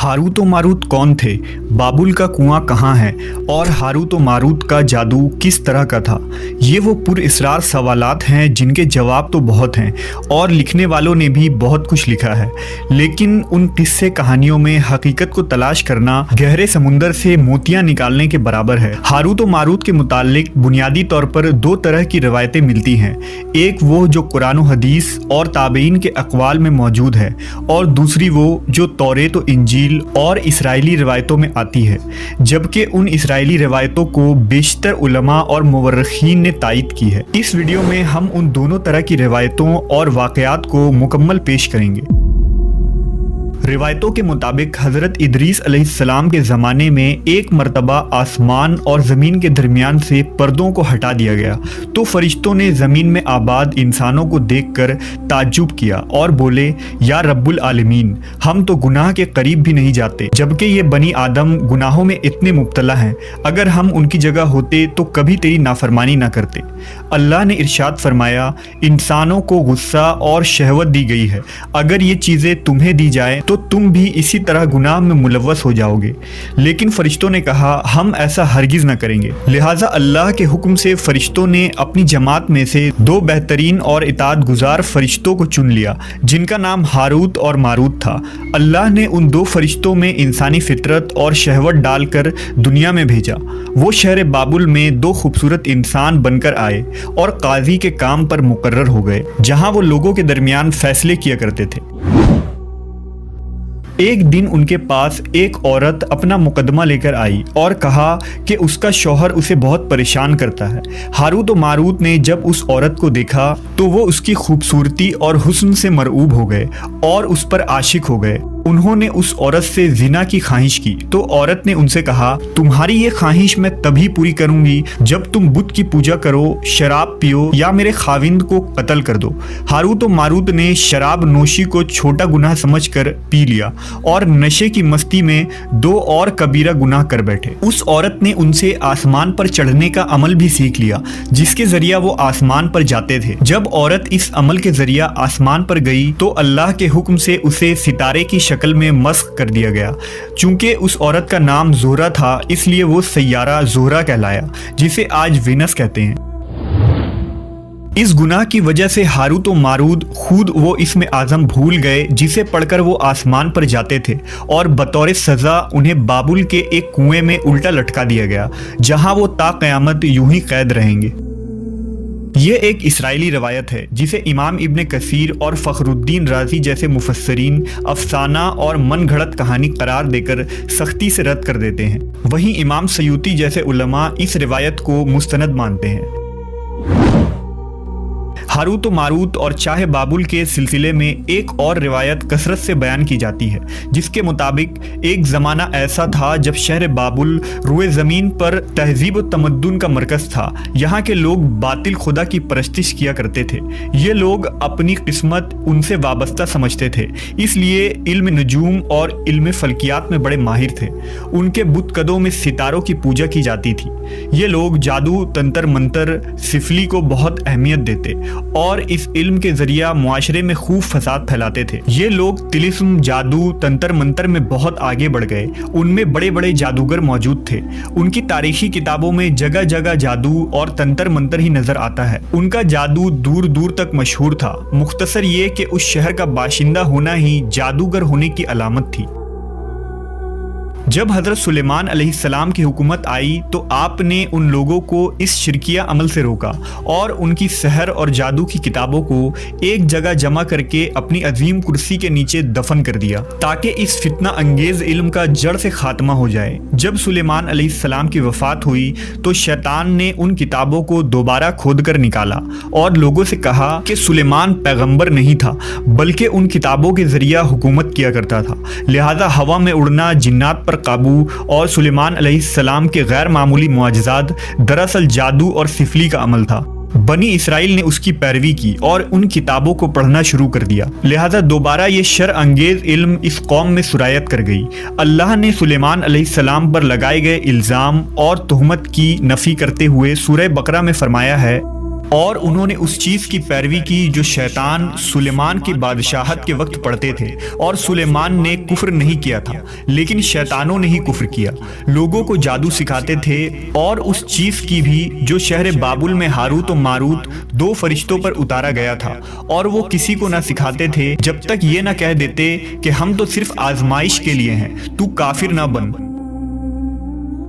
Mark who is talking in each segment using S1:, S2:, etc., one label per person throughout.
S1: Harut व Marut कौन थे, बाबुल का कुआं कहाँ है और हारूत व मारूत का जादू किस तरह का था। ये वो पुरअसरार सवालात हैं जिनके जवाब तो बहुत हैं और लिखने वालों ने भी बहुत कुछ लिखा है, लेकिन उन किस्से कहानियों में हकीकत को तलाश करना गहरे समुंदर से मोतियां निकालने के बराबर है। हारूत व मारूत के मुतालिक बुनियादी तौर पर दो तरह की रवायतें मिलती हैं, एक वो जो कुरान व हदीस और ताबईन के अक़वाल में मौजूद है और दूसरी वो जो तौरेत व इंजील और इसराइली रिवायतों में आती है, जबकि उन इसराइली रिवायतों को बेशतर उलमा और मुवर्रिखीन ने तायीद की है। इस वीडियो में हम उन दोनों तरह की रिवायतों और वाक़यात को मुकम्मल पेश करेंगे। रिवायतों के मुताबिक हज़रत इदरीस अलैहिस्सलाम के ज़माने में एक मरतबा आसमान और ज़मीन के दरमियान से पर्दों को हटा दिया गया तो फरिश्तों ने ज़मीन में आबाद इंसानों को देखकर ताज्जुब किया और बोले, या रब्बुल आलमीन, हम तो गुनाह के करीब भी नहीं जाते, जबकि ये बनी आदम गुनाहों में इतने मुब्तला हैं। अगर हम उनकी जगह होते तो कभी तेरी नाफरमानी ना करते। अल्लाह ने इरशाद फरमाया, इंसानों को गुस्सा और शहवत दी गई है, अगर ये चीज़ें तुम्हें दी जाए तो तुम भी इसी तरह गुनाह में मुलव्वस हो जाओगे। लेकिन फरिश्तों ने कहा, हम ऐसा हरगिज़ न करेंगे। लिहाजा अल्लाह के हुक्म से फरिश्तों ने अपनी जमात में से दो बेहतरीन और इताअत गुजार फरिश्तों को चुन लिया, जिनका नाम हारूत और मारूत था। अल्लाह ने उन दो फरिश्तों में इंसानी फितरत और शहवत डालकर दुनिया में भेजा। वो शहर बाबुल में दो खूबसूरत इंसान बनकर आए और काजी के काम पर मुकर्रर हो गए, जहाँ वो लोगों के दरमियान फैसले किया करते थे। एक दिन उनके पास एक औरत अपना मुकदमा लेकर आई और कहा कि उसका शौहर उसे बहुत परेशान करता है। हारूत व मारूत ने जब उस औरत को देखा तो वो उसकी खूबसूरती और हुस्न से मरऊब हो गए और उस पर आशिक हो गए। उन्होंने उस औरत से जिना की ख्वाहिश की तो औरत ने उनसे कहा, तुम्हारी ये ख्वाहिश मैं तभी पूरी करूंगी जब तुम बुत की पूजा करो, शराब पियो या मेरे खाविंद को कत्ल कर दो। हारूत व मारूत ने शराब नोशी को छोटा गुनाह समझकर पी लिया और नशे की मस्ती में दो और कबीरा गुनाह कर बैठे। उस औरत ने उनसे आसमान पर चढ़ने का अमल भी सीख लिया, जिसके जरिया वो आसमान पर जाते थे। जब औरत इस अमल के जरिया आसमान पर गई तो अल्लाह के हुक्म से उसे सितारे की शक्ल में मस्ख कर दिया गया। चूंकि उस औरत का नाम ज़ोहरा था, इसलिए वो सैयारा ज़ोहरा कहलाया, जिसे आज वीनस कहते हैं। इस गुनाह की वजह से हारूत व मारूत खुद वो इसमें आज़म भूल गए जिसे पढ़कर वो आसमान पर जाते थे और बतौर सज़ा उन्हें बाबुल के एक कुएं में उल्टा लटका दिया गया, जहां वो ता क़यामत यूं ही कैद रहेंगे। ये एक इसराइली रवायत है जिसे इमाम इब्न कसीर और फ़खरुद्दीन राज़ी जैसे मुफस्सरीन अफसाना और मन घड़त कहानी करार देकर सख्ती से रद्द कर देते हैं। वहीं इमाम सयूती जैसे उलमा इस रिवायत को मुस्तनद मानते हैं। हारूत व मारूत और चाहे बाबुल के सिलसिले में एक और रिवायत कसरत से बयान की जाती है, जिसके मुताबिक एक ज़माना ऐसा था जब शहर बाबुल रुए ज़मीन पर तहजीब व तमद्दुन का मरकज़ था। यहाँ के लोग बातिल खुदा की परस्तिश किया करते थे। ये लोग अपनी किस्मत उनसे वाबस्ता समझते थे, इसलिए इल्म नजूम और इल्म फल्कियात में बड़े माहिर थे। उनके बुतकदों में सितारों की पूजा की जाती थी। ये लोग जादू, तंत्र मंत्र, सिफली को बहुत अहमियत देते और इस इल्म के जरिया मुआशरे में खूब फसाद फैलाते थे। ये लोग तिलिस्म, जादू, तंत्र मंत्र में बहुत आगे बढ़ गए। उनमें बड़े बड़े जादूगर मौजूद थे। उनकी तारीखी किताबों में जगह जगह जादू और तंत्र मंत्र ही नजर आता है। उनका जादू दूर दूर तक मशहूर था। मुख्तसर ये कि उस शहर का बाशिंदा होना ही जादूगर होने की अलामत थी। जब हज़रत सुलेमान अलैहिस्सलाम की हुकूमत आई तो आपने उन लोगों को इस शिरकिया अमल से रोका और उनकी सहर और जादू की किताबों को एक जगह जमा करके अपनी अजीम कुर्सी के नीचे दफन कर दिया, ताकि इस फितना अंगेज इल्म का जड़ से खात्मा हो जाए। जब सुलेमान अलैहिस्सलाम की वफ़ात हुई तो शैतान ने उन किताबों को दोबारा खोद कर निकाला और लोगों से कहा कि सुलेमान पैगम्बर नहीं था, बल्कि उन किताबों के ज़रिया हुकूमत किया करता था। लिहाजा हवा में उड़ना, जिन्नात पर काबू और सुलेमान अलैहिस्सलाम के गैर मामूली मुआजिज़ात दरअसल जादू और सिफली का अमल था। बनी इसराइल ने उसकी पैरवी की और उन किताबों को पढ़ना शुरू कर दिया। लिहाजा दोबारा ये शर अंगेज इल्म इस कौम में सुरायत कर गई। अल्लाह ने सुलेमान अलैहिस्सलाम पर लगाए गए इल्ज़ाम और तुहमत की नफ़ी करते हुए सूरह बकरा में फरमाया है, اور انہوں نے اس چیز کی پیروی کی جو شیطان سلیمان کی بادشاہت کے وقت پڑھتے تھے، اور سلیمان نے کفر نہیں کیا تھا لیکن شیطانوں نے ہی کفر کیا۔ لوگوں کو جادو سکھاتے تھے، اور اس چیز کی بھی جو شہر بابل میں ہاروت و ماروت دو فرشتوں پر اتارا گیا تھا، اور وہ کسی کو نہ سکھاتے تھے جب تک یہ نہ کہہ دیتے کہ ہم تو صرف آزمائش کے لیے ہیں، تو کافر نہ بن۔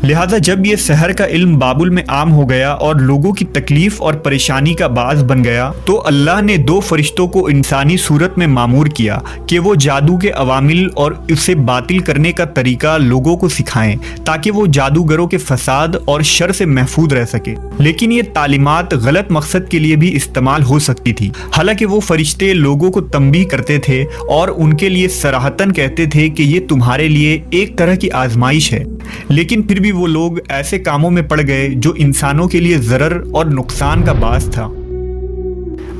S1: لہذا جب یہ سحر کا علم بابل میں عام ہو گیا اور لوگوں کی تکلیف اور پریشانی کا باعث بن گیا، تو اللہ نے دو فرشتوں کو انسانی صورت میں مامور کیا کہ وہ جادو کے عوامل اور اسے باطل کرنے کا طریقہ لوگوں کو سکھائیں تاکہ وہ جادوگروں کے فساد اور شر سے محفوظ رہ سکے۔ لیکن یہ تعلیمات غلط مقصد کے لیے بھی استعمال ہو سکتی تھی، حالانکہ وہ فرشتے لوگوں کو تنبیہ کرتے تھے اور ان کے لیے صراحتاً کہتے تھے کہ یہ تمہارے لیے ایک طرح کی آزمائش ہے، لیکن پھر بھی وہ لوگ ایسے کاموں میں پڑ گئے جو انسانوں کے لیے ضرر اور نقصان کا باعث تھا۔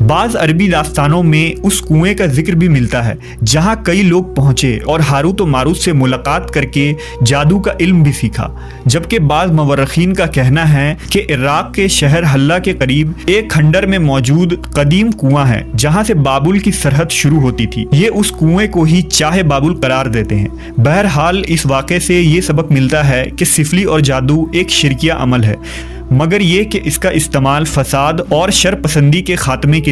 S1: بعض عربی داستانوں میں اس کنویں کا ذکر بھی ملتا ہے جہاں کئی لوگ پہنچے اور ہاروت و ماروت سے ملاقات کر کے جادو کا علم بھی سیکھا، جبکہ بعض مورخین کا کہنا ہے کہ عراق کے شہر حلہ کے قریب ایک کھنڈر میں موجود قدیم کنواں ہے جہاں سے بابل کی سرحد شروع ہوتی تھی۔ یہ اس کنویں کو ہی چاہے بابل قرار دیتے ہیں۔ بہرحال اس واقعے سے یہ سبق ملتا ہے کہ سفلی اور جادو ایک شرکیہ عمل ہے، مگر یہ کہ اس کا استعمال فساد اور شر پسندی کے خاتمے کے